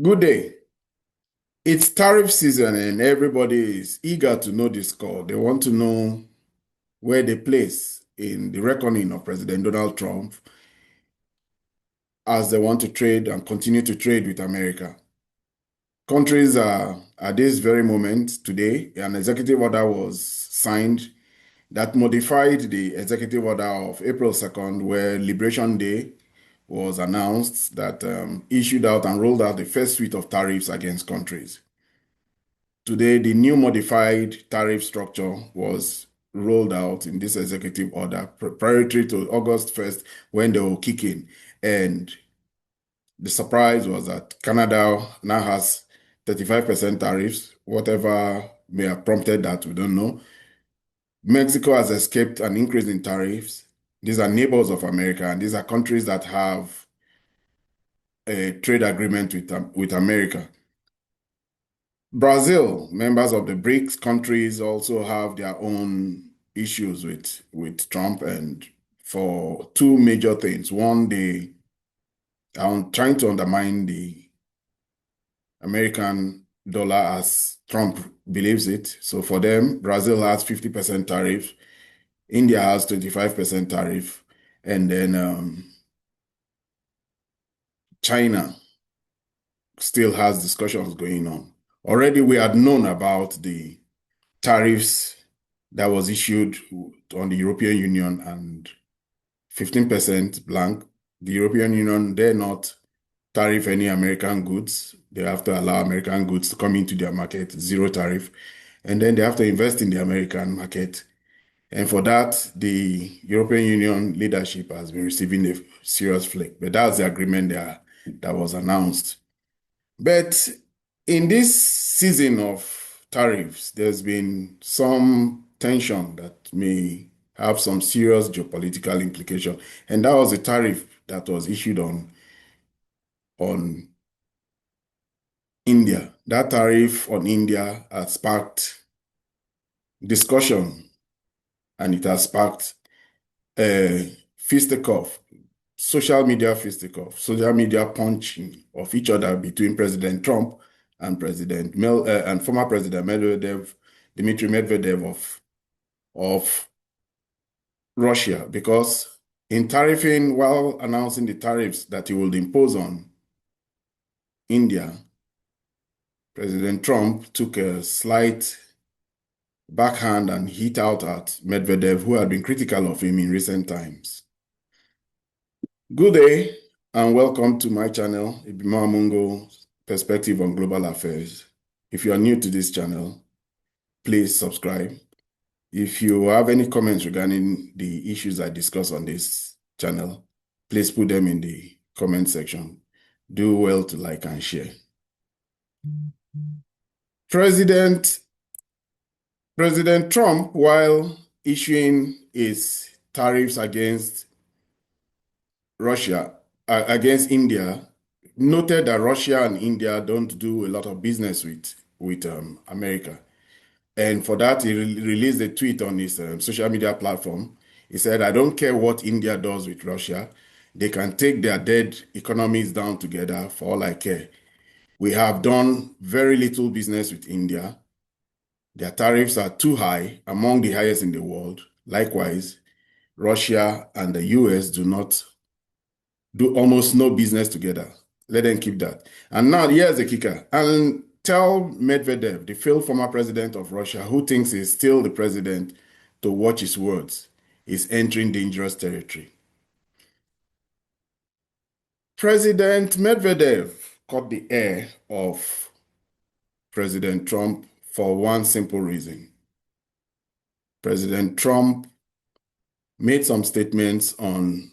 Good day. It's tariff season and everybody is eager to know the score. They want to know where they place in the reckoning of President Donald Trump as they want to trade and continue to trade with America. Countries are, at this very moment today, an executive order was signed that modified the executive order of April 2nd, where Liberation Day was announced that issued out and rolled out the first suite of tariffs against countries. Today, the new modified tariff structure was rolled out in this executive order preparatory to August 1st when they will kick in. And the surprise was that Canada now has 35% tariffs, whatever may have prompted that, we don't know. Mexico has escaped an increase in tariffs. These are neighbors of America, and these are countries that have a trade agreement with America. Brazil, members of the BRICS countries, also have their own issues with Trump, and for two major things. One, they are trying to undermine the American dollar as Trump believes it. So for them, Brazil has 50% tariff, India has 25% tariff, and then China still has discussions going on. Already we had known about the tariffs that was issued on the European Union and 15% blank. The European Union dare not tariff any American goods. They have to allow American goods to come into their market, zero tariff. And then they have to invest in the American market. And for that, the European Union leadership has been receiving a serious flake. But that's the agreement there that was announced. But in this season of tariffs, there's been some tension that may have some serious geopolitical implication. And that was a tariff that was issued on India. That tariff on India has sparked discussion, and it has sparked fisticuff, social media fisticuff, social media punching of each other between President Trump and and former President Medvedev, Dmitry Medvedev of Russia, because in tariffing, while announcing the tariffs that he will impose on India, President Trump took a slight backhand and hit out at Medvedev, who had been critical of him in recent times. Good day and welcome to my channel, Ibima Mungo's Perspective on Global Affairs. If you are new to this channel, please subscribe. If you have any comments regarding the issues I discuss on this channel, please put them in the comment section. Do well to like and share. President Trump, while issuing his tariffs against against India, noted that Russia and India don't do a lot of business with America. And for that, he released a tweet on his social media platform. He said, I don't care what India does with Russia. They can take their dead economies down together for all I care. We have done very little business with India. Their tariffs are too high, among the highest in the world. Likewise, Russia and the US do almost no business together. Let them keep that. And now here's the kicker. And tell Medvedev, the failed former president of Russia, who thinks he's still the president, to watch his words. He's entering dangerous territory. President Medvedev caught the air of President Trump for one simple reason. President Trump made some statements on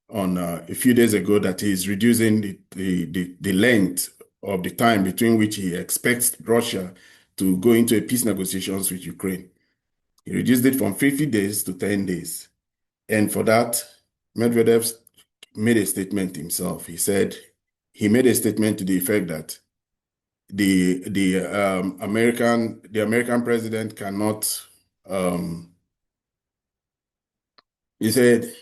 a few days ago that he's reducing the length of the time between which he expects Russia to go into a peace negotiations with Ukraine. He reduced it from 50 days to 10 days. And for that, Medvedev made a statement himself. He made a statement to the effect that the American president cannot, he said,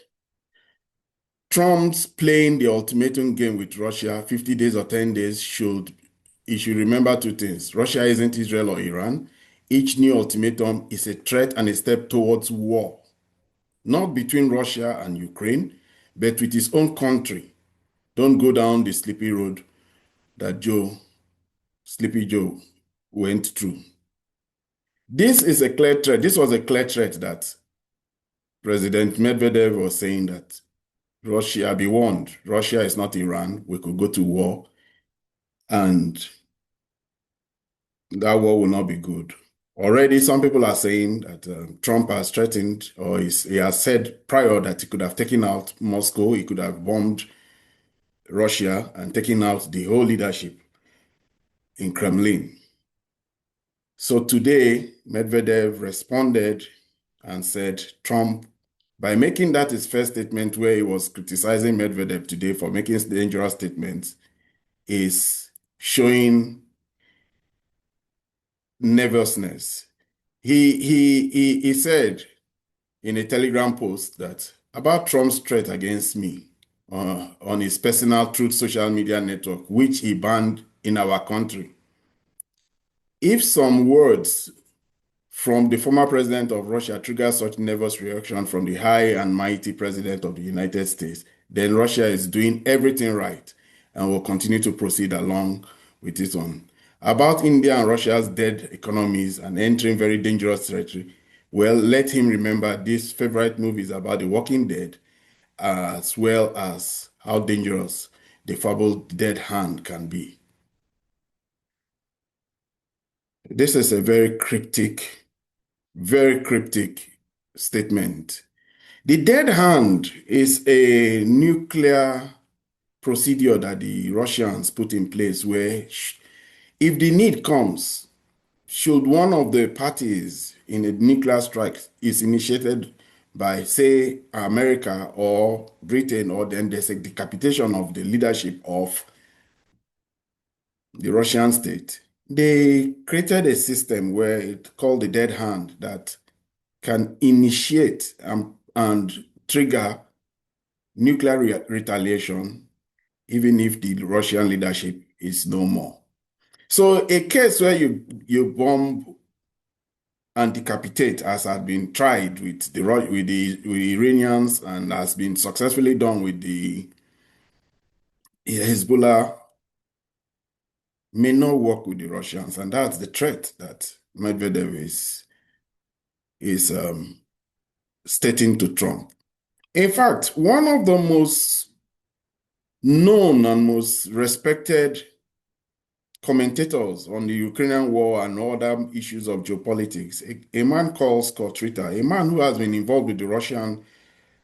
Trump's playing the ultimatum game with Russia, 50 days or 10 days, he should remember two things. Russia isn't Israel or Iran. Each new ultimatum is a threat and a step towards war, not between Russia and Ukraine, but with his own country. Don't go down the slippery road that Sleepy Joe, went through. This is a clear threat. This was a clear threat that President Medvedev was saying that Russia, be warned, Russia is not Iran. We could go to war, and that war will not be good. Already, some people are saying that Trump has threatened, or he has said prior that he could have taken out Moscow, he could have bombed Russia and taken out the whole leadership in Kremlin. So today, Medvedev responded and said Trump, by making that his first statement where he was criticizing Medvedev today for making dangerous statements, is showing nervousness. He said in a Telegram post that about Trump's threat against me on his personal Truth social media network, which he banned in our country. If some words from the former president of Russia trigger such nervous reaction from the high and mighty president of the United States, then Russia is doing everything right and will continue to proceed along with its own. About India and Russia's dead economies and entering very dangerous territory, well, let him remember this favorite movie is about the Walking Dead, as well as how dangerous the fabled dead hand can be. This is a very cryptic statement. The dead hand is a nuclear procedure that the Russians put in place where if the need comes, should one of the parties in a nuclear strike is initiated by, say, America or Britain, or then there's a decapitation of the leadership of the Russian state, they created a system where it's called the dead hand that can initiate and trigger nuclear retaliation, even if the Russian leadership is no more. So a case where you bomb and decapitate, as had been tried with the Iranians and has been successfully done with the Hezbollah, may not work with the Russians, and that's the threat that Medvedev is stating to Trump. In fact, one of the most known and most respected commentators on the Ukrainian war and other issues of geopolitics, a man called Scott Ritter, a man who has been involved with the Russian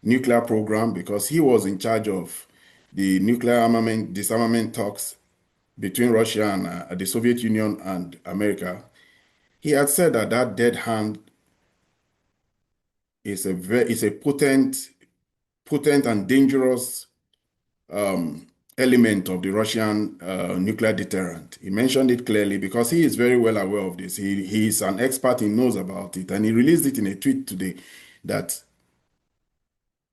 nuclear program because he was in charge of the nuclear disarmament talks between Russia and the Soviet Union and America. He had said that that dead hand is a potent and dangerous element of the Russian nuclear deterrent. He mentioned it clearly because he is very well aware of this. He is an expert, he knows about it, and he released it in a tweet today that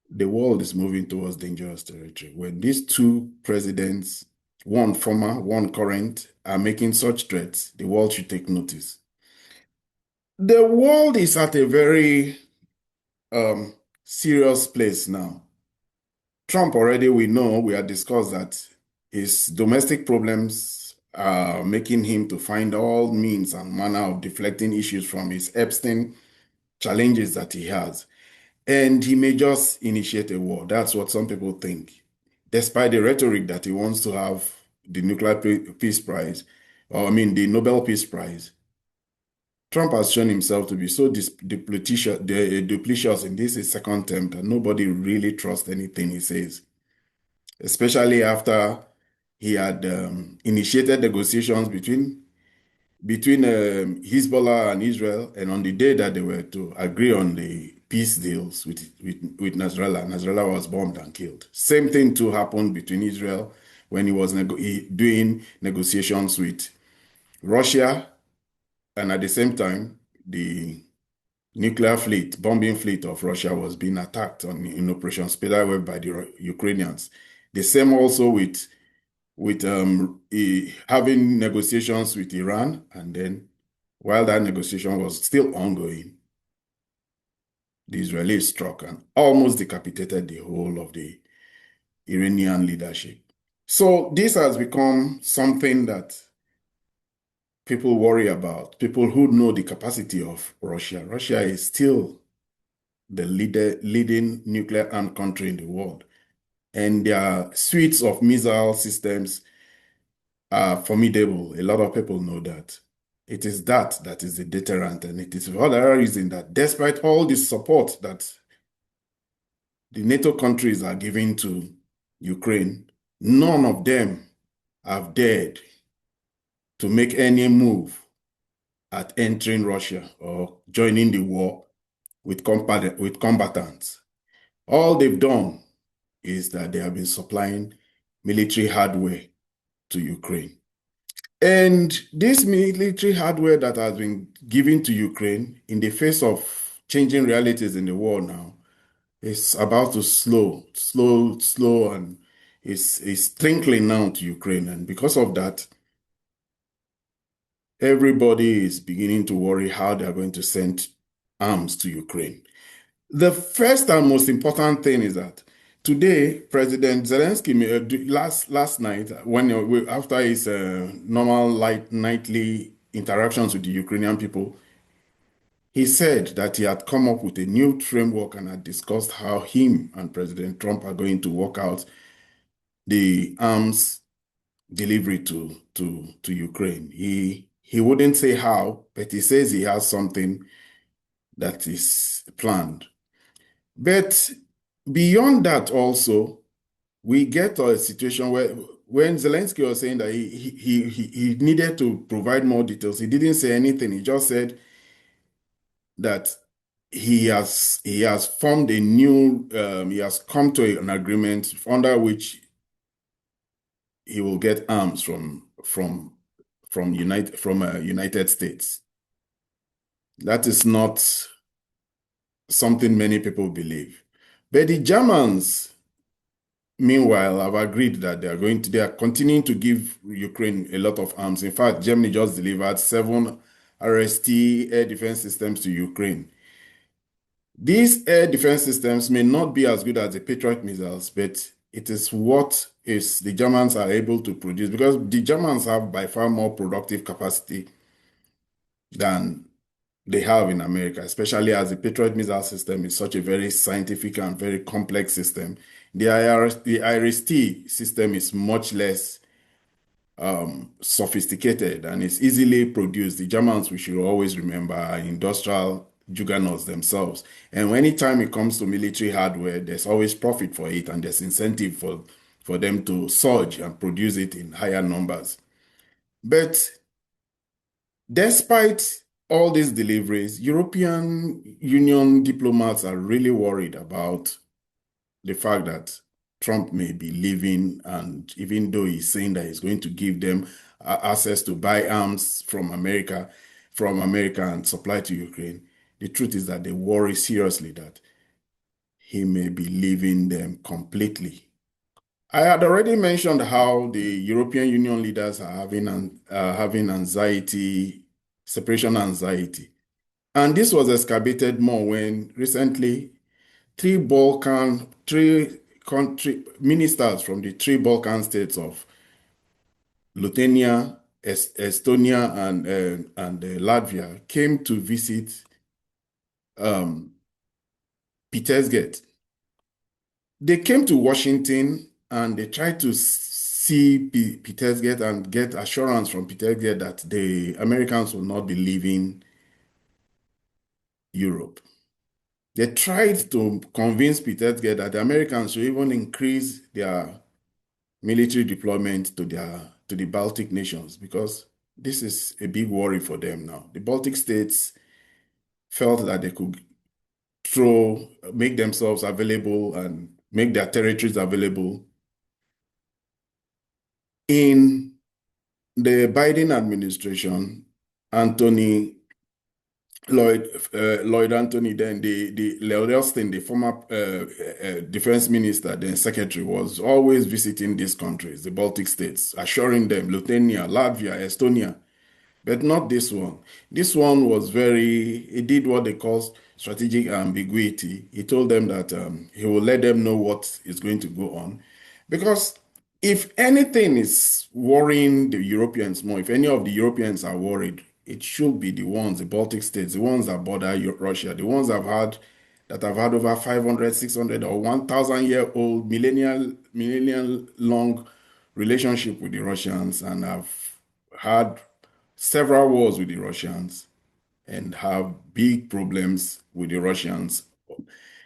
the world is moving towards dangerous territory. When these two presidents, one former, one current, are making such threats, the world should take notice. The world is at a very serious place now. Trump already, we know, we had discussed that his domestic problems are making him to find all means and manner of deflecting issues from his Epstein challenges that he has. And he may just initiate a war. That's what some people think. Despite the rhetoric that he wants to have the nuclear peace prize, or I mean the Nobel Peace Prize, Trump has shown himself to be so duplicitous in this his second term that nobody really trusts anything he says, especially after he had initiated negotiations between Hezbollah and Israel, and on the day that they were to agree on the peace deals with Nasrallah was bombed and killed. Same thing too happened between Israel when he was doing negotiations with Russia, and at the same time, the nuclear fleet, bombing fleet of Russia was being attacked in Operation Spiderweb by the Ukrainians. The same also with having negotiations with Iran, and then while that negotiation was still ongoing, the Israelis struck and almost decapitated the whole of the Iranian leadership. So this has become something that people worry about, people who know the capacity of Russia. Russia is still the leading nuclear armed country in the world, and their suites of missile systems are formidable. A lot of people know that. It is that is the deterrent, and it is for that reason that despite all the support that the NATO countries are giving to Ukraine, none of them have dared to make any move at entering Russia or joining the war with combatants. All they've done is that they have been supplying military hardware to Ukraine. And this military hardware that has been given to Ukraine in the face of changing realities in the world now is about to slow, and is trickling now to Ukraine. And because of that, everybody is beginning to worry how they are going to send arms to Ukraine. The first and most important thing is that today, President Zelensky, last night, after his normal nightly interactions with the Ukrainian people, he said that he had come up with a new framework and had discussed how him and President Trump are going to work out the arms delivery to Ukraine. He wouldn't say how, but he says he has something that is planned. But beyond that also, we get a situation where when Zelensky was saying that he needed to provide more details, he didn't say anything. He just said that he has formed a new he has come to an agreement under which he will get arms from United States. That is not something many people believe. But the Germans, meanwhile, have agreed that they are continuing to give Ukraine a lot of arms. In fact, Germany just delivered 7 RST air defense systems to Ukraine. These air defense systems may not be as good as the Patriot missiles, but it is what is the Germans are able to produce, because the Germans have by far more productive capacity than they have in America, especially as the Patriot missile system is such a very scientific and very complex system. The IRIS-T system is much less sophisticated and is easily produced. The Germans, we should always remember, are industrial juggernauts themselves. And anytime it comes to military hardware, there's always profit for it, and there's incentive for them to surge and produce it in higher numbers. But despite all these deliveries, European Union diplomats are really worried about the fact that Trump may be leaving, and even though he's saying that he's going to give them access to buy arms from America and supply to Ukraine, the truth is that they worry seriously that he may be leaving them completely. I had already mentioned how the European Union leaders are having anxiety, separation anxiety. And this was exacerbated more when recently three country ministers from the 3 Balkan states of Lithuania, Estonia, and Latvia came to visit um, Petersgate. They came to Washington and they tried to see Petersgate and get assurance from Petersgate that the Americans will not be leaving Europe. They tried to convince Petersgate that the Americans should even increase their military deployment to the Baltic nations, because this is a big worry for them now. The Baltic states felt that they could make themselves available and make their territories available. In the Biden administration, Anthony Lloyd Anthony, then the Lloyd Austin, the former defense minister, then secretary, was always visiting these countries, the Baltic states, assuring them, Lithuania, Latvia, Estonia, but not this one. This one was he did what they call strategic ambiguity. He told them that he will let them know what is going to go on. Because if anything is worrying the Europeans more, if any of the Europeans are worried, it should be the ones, the Baltic states, the ones that border Russia, the ones that have had over 500, 600, or 1,000-year-old, millennial long relationship with the Russians and have had several wars with the Russians and have big problems with the Russians.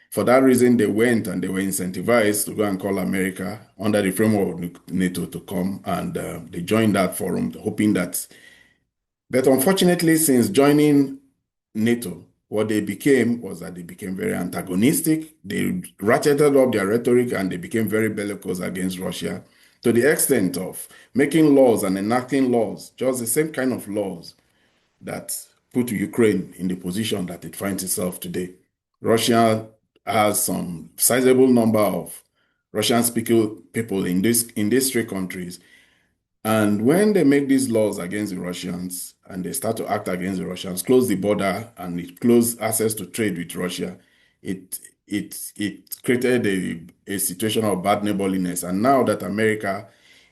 For that reason, they went and they were incentivized to go and call America under the framework of NATO to come, and they joined that forum, hoping that. But unfortunately, since joining NATO, what they became was that they became very antagonistic. They ratcheted up their rhetoric and they became very bellicose against Russia to the extent of making laws and enacting laws, just the same kind of laws that put Ukraine in the position that it finds itself today. Russia has some sizable number of Russian-speaking people in these three countries, and when they make these laws against the Russians and they start to act against the Russians, close the border and it close access to trade with Russia, it created a situation of bad neighborliness. And now that America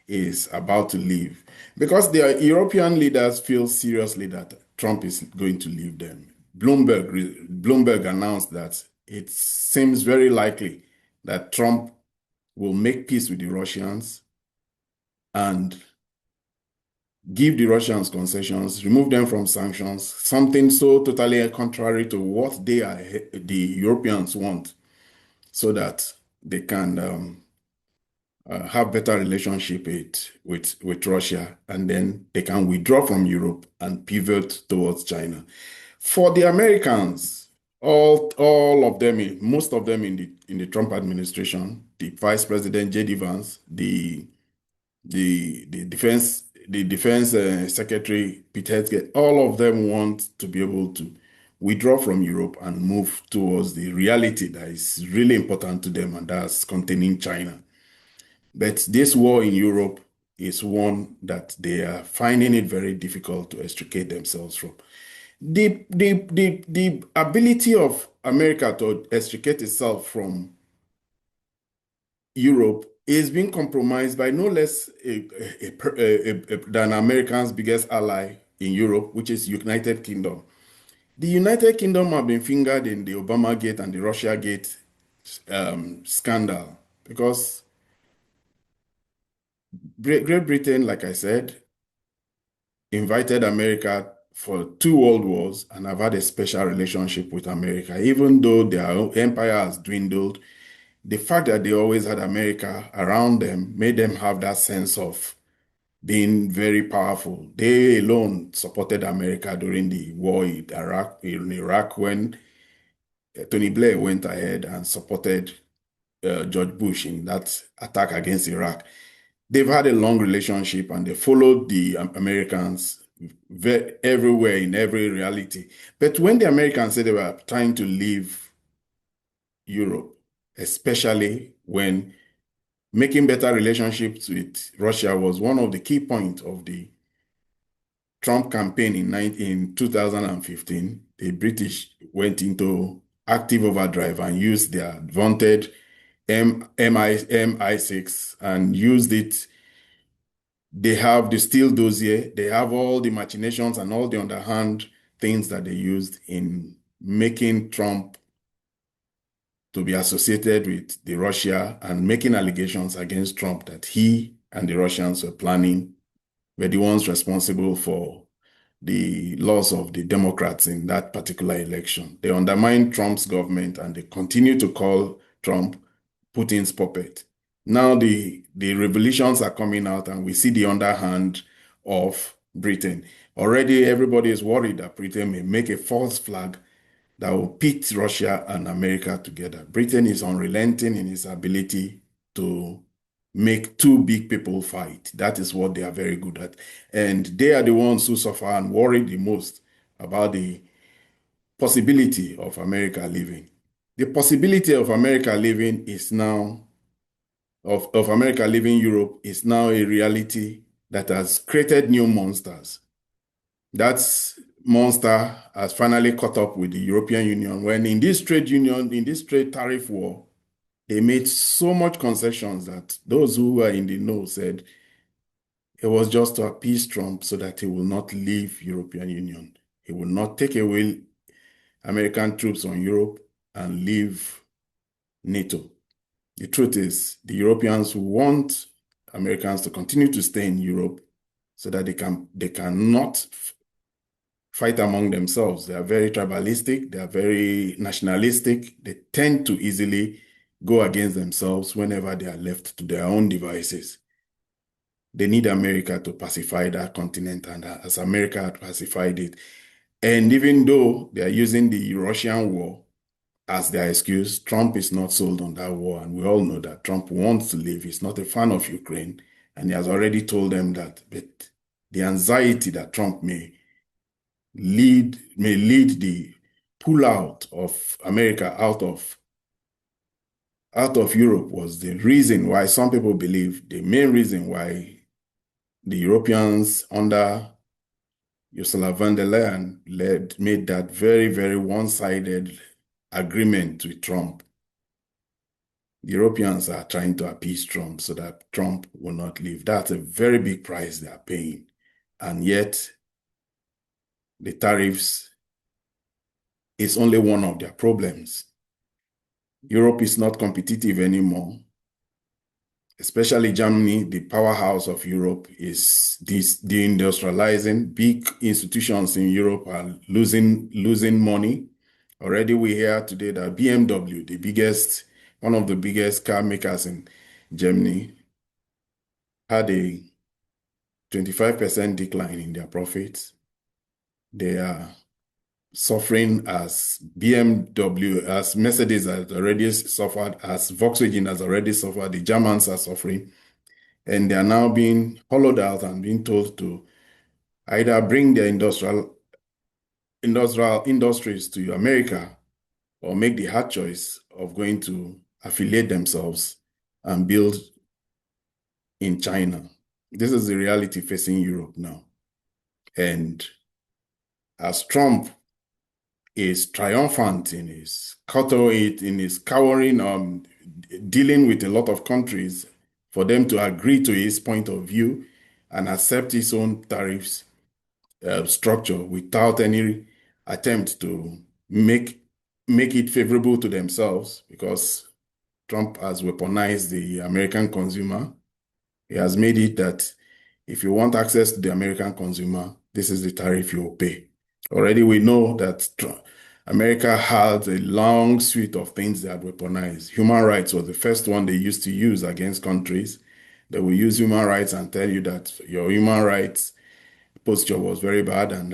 is about to leave, because the European leaders feel seriously that Trump is going to leave them. Bloomberg announced that it seems very likely that Trump will make peace with the Russians and give the Russians concessions, remove them from sanctions, something so totally contrary to what the Europeans want, so that they can have better relationship with Russia, and then they can withdraw from Europe and pivot towards China. For the Americans, all of them, most of them in the Trump administration, the Vice President J.D. Vance, the defense secretary Peter Hegseth, all of them want to be able to withdraw from Europe and move towards the reality that is really important to them, and that's containing China. But this war in Europe is one that they are finding it very difficult to extricate themselves from. The ability of America to extricate itself from Europe is being compromised by no less than America's biggest ally in Europe, which is United Kingdom. The United Kingdom have been fingered in the Obama Gate and the Russia Gate scandal because Great Britain, like I said, invited America for 2 world wars and have had a special relationship with America. Even though their empire has dwindled, the fact that they always had America around them made them have that sense of being very powerful. They alone supported America during the war in Iraq when Tony Blair went ahead and supported George Bush in that attack against Iraq. They've had a long relationship and they followed the Americans everywhere in every reality. But when the Americans said they were trying to leave Europe, especially when making better relationships with Russia was one of the key points of the Trump campaign in 2015, the British went into active overdrive and used their vaunted MI6 and used it. They have the Steele dossier. They have all the machinations and all the underhand things that they used in making Trump to be associated with the Russia and making allegations against Trump that he and the Russians were the ones responsible for the loss of the Democrats in that particular election. They undermined Trump's government and they continue to call Trump Putin's puppet. Now the revelations are coming out and we see the underhand of Britain. Already everybody is worried that Britain may make a false flag that will pit Russia and America together. Britain is unrelenting in its ability to make two big people fight. That is what they are very good at. And they are the ones who suffer and worry the most about the possibility of America leaving. The possibility of America leaving is now, of America leaving Europe is now a reality that has created new monsters. That monster has finally caught up with the European Union when in this trade union, in this trade tariff war, they made so much concessions that those who were in the know said it was just to appease Trump so that he will not leave European Union. He will not take away American troops on Europe and leave NATO. The truth is, the Europeans want Americans to continue to stay in Europe so that they cannot fight among themselves. They are very tribalistic, they are very nationalistic, they tend to easily go against themselves whenever they are left to their own devices. They need America to pacify that continent, and as America had pacified it. And even though they are using the Russian war as their excuse, Trump is not sold on that war. And we all know that Trump wants to leave. He's not a fan of Ukraine. And he has already told them that. But the anxiety that Trump may lead the pullout of America out of Europe was the reason why some people believe, the main reason why the Europeans under Ursula von der Leyen made that very, very one-sided agreement with Trump. The Europeans are trying to appease Trump so that Trump will not leave. That's a very big price they are paying. And yet, the tariffs is only one of their problems. Europe is not competitive anymore. Especially Germany, the powerhouse of Europe, is deindustrializing. Big institutions in Europe are losing money. Already we hear today that BMW, one of the biggest car makers in Germany, had a 25% decline in their profits. They are suffering as BMW, as Mercedes has already suffered, as Volkswagen has already suffered, the Germans are suffering, and they are now being hollowed out and being told to either bring their industrial industries to America or make the hard choice of going to affiliate themselves and build in China. This is the reality facing Europe now. And as Trump is triumphant in his cowering, dealing with a lot of countries for them to agree to his point of view and accept his own tariffs structure without any attempt to make it favorable to themselves, because Trump has weaponized the American consumer. He has made it that if you want access to the American consumer, this is the tariff you will pay. Already we know that America had a long suite of things they had weaponized. Human rights was the first one they used to use against countries. They will use human rights and tell you that your human rights posture was very bad, and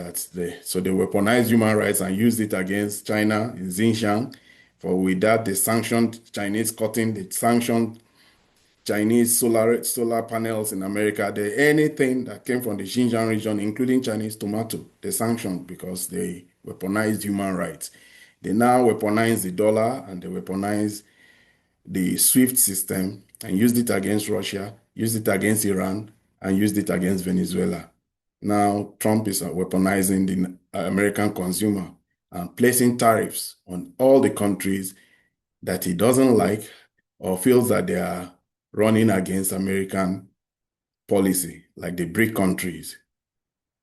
so they weaponized human rights and used it against China in Xinjiang. For with that, they sanctioned Chinese cotton, they sanctioned Chinese solar panels in America. Anything that came from the Xinjiang region, including Chinese tomato, they sanctioned because they weaponized human rights. They now weaponize the dollar, and they weaponize the SWIFT system and used it against Russia, used it against Iran, and used it against Venezuela. Now Trump is weaponizing the American consumer and placing tariffs on all the countries that he doesn't like or feels that they are running against American policy, like the BRIC countries.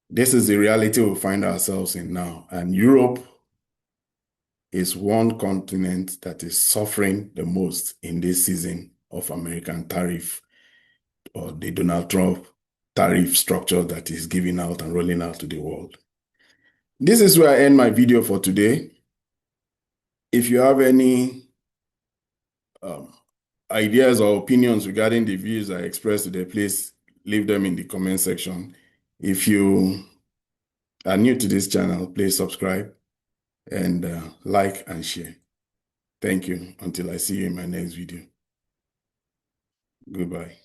This is the reality we find ourselves in now. And Europe is one continent that is suffering the most in this season of American tariff, or the Donald Trump tariff structure that is giving out and rolling out to the world. This is where I end my video for today. If you have any ideas or opinions regarding the views I expressed today, please leave them in the comment section. If you are new to this channel, please subscribe and like and share. Thank you. Until I see you in my next video. Goodbye.